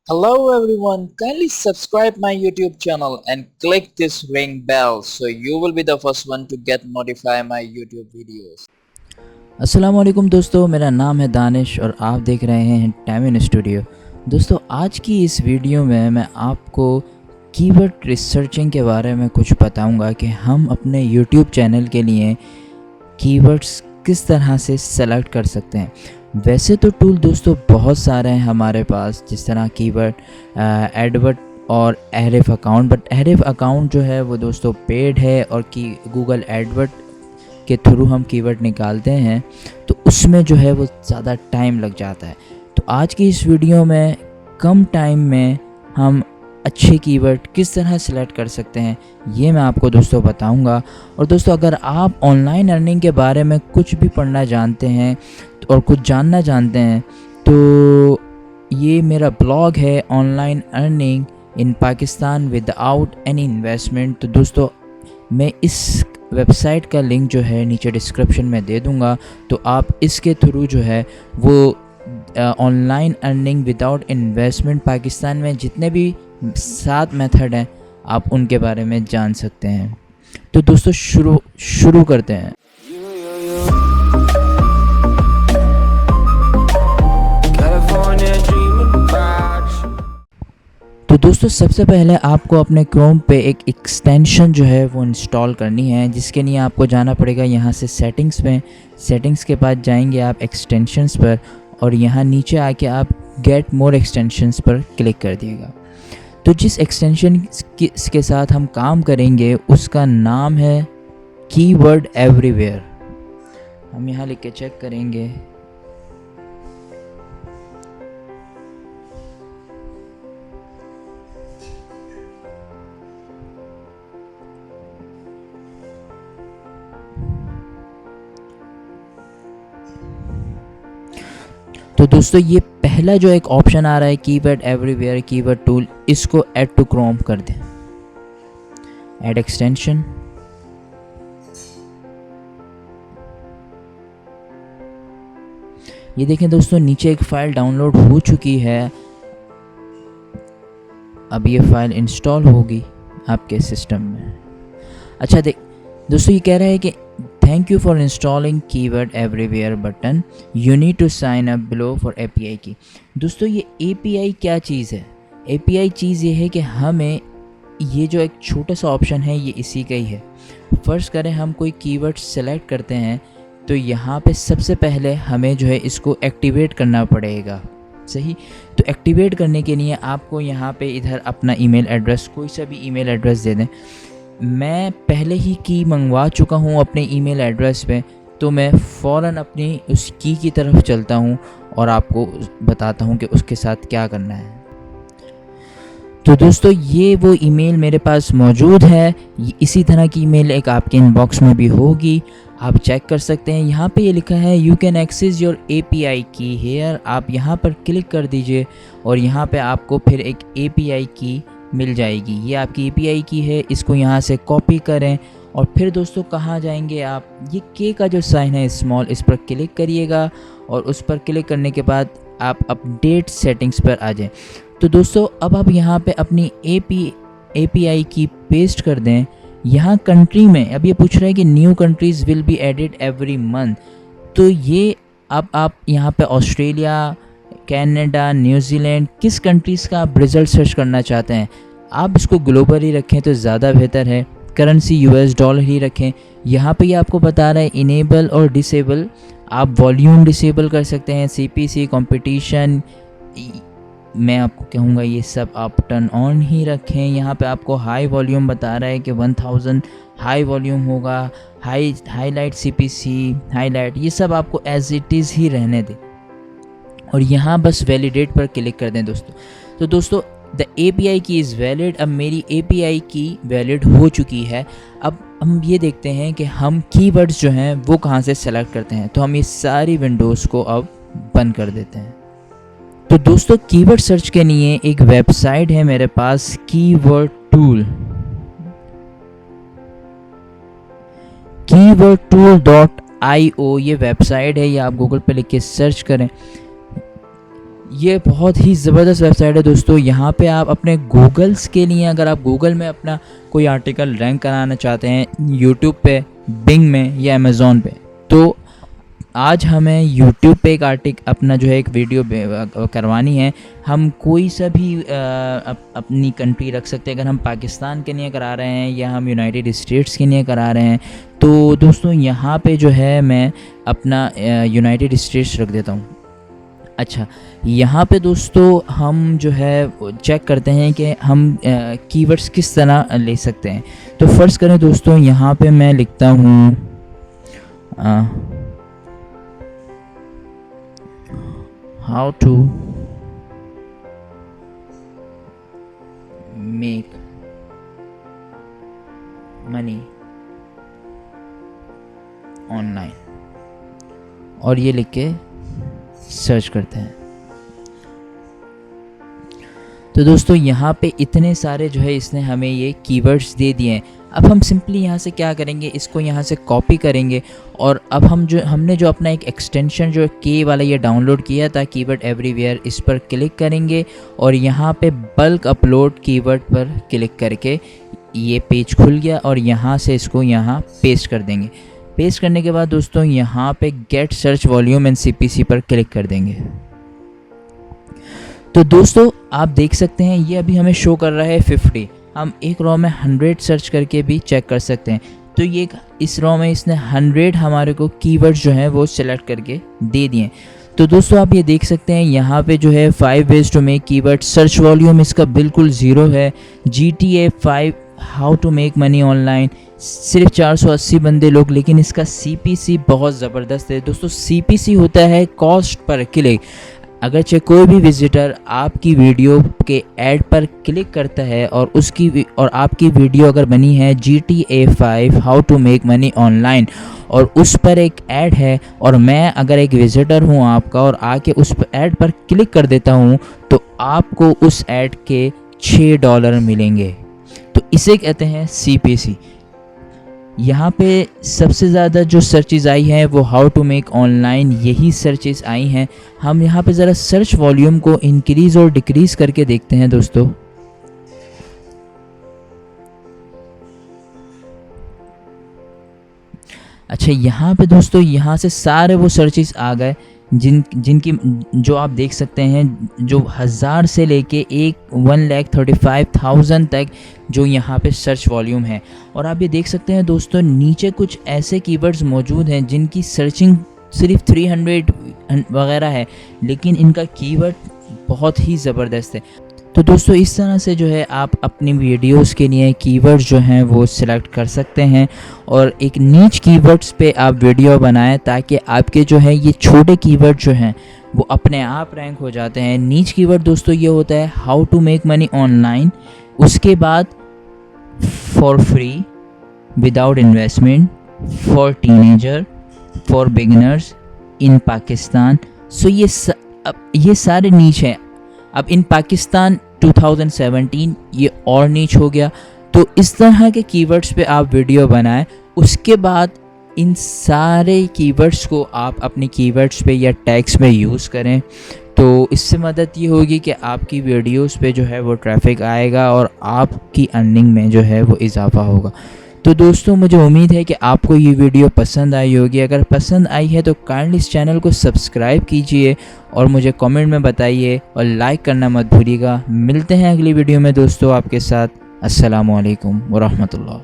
Hello everyone, kindly subscribe my YouTube channel and click this ring bell so you will be the first one to get notify my YouTube videos. अस्सलामुअलैकुम दोस्तों, मेरा नाम है दानिश और आप देख रहे हैं टाइमिन स्टूडियो। दोस्तों, आज की इस वीडियो में मैं आपको कीवर्ड रिसर्चिंग के बारे में कुछ बताऊंगा कि हम अपने यूट्यूब चैनल के लिए कीवर्ड्स किस तरह से सेलेक्ट कर सकते हैं। वैसे तो टूल दोस्तों बहुत सारे हैं हमारे पास, जिस तरह कीवर्ड एडवर्ड और एहरिफ अकाउंट, बट एहरिफ अकाउंट जो है वो दोस्तों पेड है और की गूगल एडवर्ड के थ्रू हम कीवर्ड निकालते हैं तो उसमें जो है वो ज़्यादा टाइम लग जाता है। तो आज की इस वीडियो में कम टाइम में हम अच्छे कीवर्ड किस तरह सेलेक्ट कर सकते हैं ये मैं आपको दोस्तों बताऊंगा। और दोस्तों, अगर आप ऑनलाइन अर्निंग के बारे में कुछ भी पढ़ना जानते हैं और कुछ जानना जानते हैं तो ये मेरा ब्लॉग है, online earning in Pakistan without any investment. तो दोस्तों, मैं इस वेबसाइट का लिंक जो है नीचे डिस्क्रिप्शन में दे दूंगा, तो आप इसके थ्रू जो है वो online earning without investment Pakistan में जितने भी 7 मेथड हैं आप उनके बारे में जान सकते हैं। तो दोस्तों शुरू करते हैं। तो दोस्तों, सबसे पहले आपको अपने क्रोम पे एक एक्सटेंशन जो है वो इंस्टॉल करनी है, जिसके लिए आपको जाना पड़ेगा यहाँ से सेटिंग्स में। सेटिंग्स के बाद जाएंगे आप एक्सटेंशंस पर और यहाँ नीचे आके आप गेट मोर एक्सटेंशंस पर क्लिक कर दिएगा। तो जिस एक्सटेंशन के साथ हम काम करेंगे उसका नाम है कीवर्ड एवरीवेयर। हम यहाँ लिख के चेक करेंगे। तो दोस्तों, ये पहला जो एक ऑप्शन आ रहा है कीवर्ड एवरीवेयर कीवर्ड टूल, इसको ऐड टू क्रोम कर दें। Add extension. ये देखें दोस्तों, नीचे एक फ़ाइल डाउनलोड हो चुकी है। अब ये फ़ाइल इंस्टॉल होगी आपके सिस्टम में। अच्छा दोस्तों, ये कह रहा है कि thank you for installing keyword everywhere button, you need to sign up below for API key. दोस्तों, ये API क्या चीज़ है? API चीज़ ये है कि हमें ये जो एक छोटा सा ऑप्शन है ये इसी का ही है। फ़र्ज़ करें हम कोई कीवर्ड सेलेक्ट करते हैं तो यहाँ पे सबसे पहले हमें जो है इसको एक्टिवेट करना पड़ेगा, सही। तो एक्टिवेट करने के लिए आपको यहाँ पे इधर अपना ईमेल एड्रेस, कोई सा भी ईमेल एड्रेस दे दें। मैं पहले ही की मंगवा चुका हूँ अपने ईमेल एड्रेस पे, तो मैं फ़ौरन अपनी उस की तरफ चलता हूँ और आपको बताता हूँ कि उसके साथ क्या करना है। तो दोस्तों, ये वो ईमेल मेरे पास मौजूद है। इसी तरह की ईमेल एक आपके इनबॉक्स में भी होगी, आप चेक कर सकते हैं। यहाँ पे ये लिखा है you can access your API key here. आप यहाँ पर क्लिक कर दीजिए और यहाँ पे आपको फिर एक API की मिल जाएगी। ये आपकी API की है, इसको यहाँ से कॉपी करें और फिर दोस्तों कहाँ जाएंगे आप, ये के का जो साइन है स्मॉल, इस पर क्लिक करिएगा और उस पर क्लिक करने के बाद आप अपडेट सेटिंग्स पर आ जाएं। तो दोस्तों, अब आप यहाँ पे अपनी API की पेस्ट कर दें। यहाँ कंट्री में अब ये पूछ रहा है कि new countries will be added every month. तो ये अब आप यहाँ पे ऑस्ट्रेलिया, कनाडा, न्यूजीलैंड, किस कंट्रीज़ का आप रिज़ल्ट सर्च करना चाहते हैं, आप इसको ग्लोबल ही रखें तो ज़्यादा बेहतर है। करेंसी US डॉलर ही रखें। यहाँ पे ये आपको बता रहा है इनेबल और डिसेबल। आप वॉल्यूम डिसेबल कर सकते हैं, CPC, कंपटीशन, मैं आपको कहूँगा ये सब आप टर्न ऑन ही रखें। यहाँ पे आपको हाई वॉल्यूम बता रहा है कि 1000 हाई वॉल्यूम होगा। हाईलाइट CPC, हाईलाइट, ये सब आपको एज इट इज़ ही रहने दें और यहाँ बस वैलिडेट पर क्लिक कर दें दोस्तों। तो दोस्तों, द API की इज़ वैलिड। अब मेरी API की वैलिड हो चुकी है। अब हम ये देखते हैं कि हम कीवर्ड्स जो हैं वो कहाँ से सेलेक्ट करते हैं। तो हम ये सारी विंडोज़ को अब बंद कर देते हैं। तो दोस्तों, कीवर्ड सर्च के लिए एक वेबसाइट है मेरे पास, कीवर्ड टूल, keywordtool.io ये वेबसाइट है। ये आप गूगल पे लिख के सर्च करें। ये बहुत ही ज़बरदस्त वेबसाइट है दोस्तों। यहाँ पे आप अपने गूगल्स के लिए, अगर आप गूगल में अपना कोई आर्टिकल रैंक कराना चाहते हैं यूट्यूब पे, बिंग में या अमेज़ॉन पे, तो आज हमें यूट्यूब पे एक अपना जो है एक वीडियो करवानी है। हम कोई सा भी अपनी कंट्री रख सकते हैं। अगर हम पाकिस्तान के लिए करा रहे हैं या हम यूनाइटेड स्टेट्स के लिए करा रहे हैं, तो दोस्तों यहाँ पे जो है मैं अपना यूनाइटेड स्टेट्स रख देता हूँ। अच्छा, यहाँ पे दोस्तों हम जो है चेक करते हैं कि हम कीवर्ड्स किस तरह ले सकते हैं। तो फ़र्ज़ करें दोस्तों, यहाँ पे मैं लिखता हूँ how to make money online, और ये लिख के सर्च करते हैं। तो दोस्तों यहाँ पे इतने सारे जो है इसने हमें ये कीवर्ड्स दे दिए हैं। अब हम सिंपली यहाँ से क्या करेंगे, इसको यहाँ से कॉपी करेंगे, और अब हमने जो अपना एक एक्सटेंशन जो के वाला ये डाउनलोड किया था, कीवर्ड एवरीवेयर, इस पर क्लिक करेंगे और यहाँ पे बल्क अपलोड कीवर्ड पर क्लिक करके ये पेज खुल गया, और यहाँ से इसको यहाँ पेस्ट कर देंगे। पेस्ट करने के बाद दोस्तों यहाँ पे get search volume and CPC पर क्लिक कर देंगे। तो दोस्तों आप देख सकते हैं ये अभी हमें शो कर रहा है 50। हम एक रॉ में 100 सर्च करके भी चेक कर सकते हैं। तो ये इस रॉ में इसने 100 हमारे को कीवर्ड्स जो हैं वो सिलेक्ट करके दे दिए। तो दोस्तों आप ये देख सकते हैं यहाँ पे जो है 5 ways to make keyword, search volume इसका बिल्कुल ज़ीरो है। GTA 5 how to make money online, सिर्फ 480 बंदे लोग, लेकिन इसका CPC बहुत ज़बरदस्त है दोस्तों। CPC होता है कॉस्ट पर क्लिक। अगर चाहे कोई भी विजिटर आपकी वीडियो के ऐड पर क्लिक करता है और आपकी वीडियो अगर बनी है GTA 5 how to make money online और उस पर एक ऐड है, और मैं अगर एक विजिटर हूं आपका और आके उस ऐड पर क्लिक कर देता हूं, तो आपको उस ऐड के $6 मिलेंगे। तो इसे कहते हैं CPC। यहाँ पे सबसे ज़्यादा जो सर्चेज़ आई हैं वो हाउ टू मेक ऑनलाइन, यही सर्चेज़ आई हैं। हम यहाँ पे ज़रा सर्च वॉल्यूम को इंक्रीज़ और डिक्रीज़ करके देखते हैं दोस्तों। अच्छा, यहाँ पे दोस्तों यहाँ से सारे वो सर्चेज़ आ गए जिनकी जो आप देख सकते हैं, जो 1000 से लेके 1,35,000 तक जो यहाँ पे सर्च वॉल्यूम है। और आप ये देख सकते हैं दोस्तों नीचे कुछ ऐसे कीवर्ड्स मौजूद हैं जिनकी सर्चिंग सिर्फ 300 वगैरह है, लेकिन इनका कीवर्ड बहुत ही ज़बरदस्त है। तो दोस्तों इस तरह से जो है आप अपनी वीडियोस के लिए कीवर्ड्स जो हैं वो सिलेक्ट कर सकते हैं और एक नीच कीवर्ड्स पे आप वीडियो बनाएं, ताकि आपके जो है ये छोटे कीवर्ड जो हैं वो अपने आप रैंक हो जाते हैं। नीच कीवर्ड दोस्तों ये होता है how to make money online, उसके बाद for free, without investment, for teenager, for beginners, in Pakistan. So ये सारे नीच हैं। अब इन पाकिस्तान 2017 ये और नीच हो गया। तो इस तरह के कीवर्ड्स पे आप वीडियो बनाएं, उसके बाद इन सारे कीवर्ड्स को आप अपने कीवर्ड्स पे या टैग्स में यूज़ करें। तो इससे मदद ये होगी कि आपकी वीडियोस पे जो है वो ट्रैफिक आएगा और आपकी अर्निंग में जो है वो इजाफा होगा। तो दोस्तों मुझे उम्मीद है कि आपको ये वीडियो पसंद आई होगी। अगर पसंद आई है तो काइंडली इस चैनल को सब्सक्राइब कीजिए और मुझे कमेंट में बताइए और लाइक करना मत भूलिएगा। मिलते हैं अगली वीडियो में दोस्तों आपके साथ। अस्सलामु अलैकुम व रहमतुल्लाह।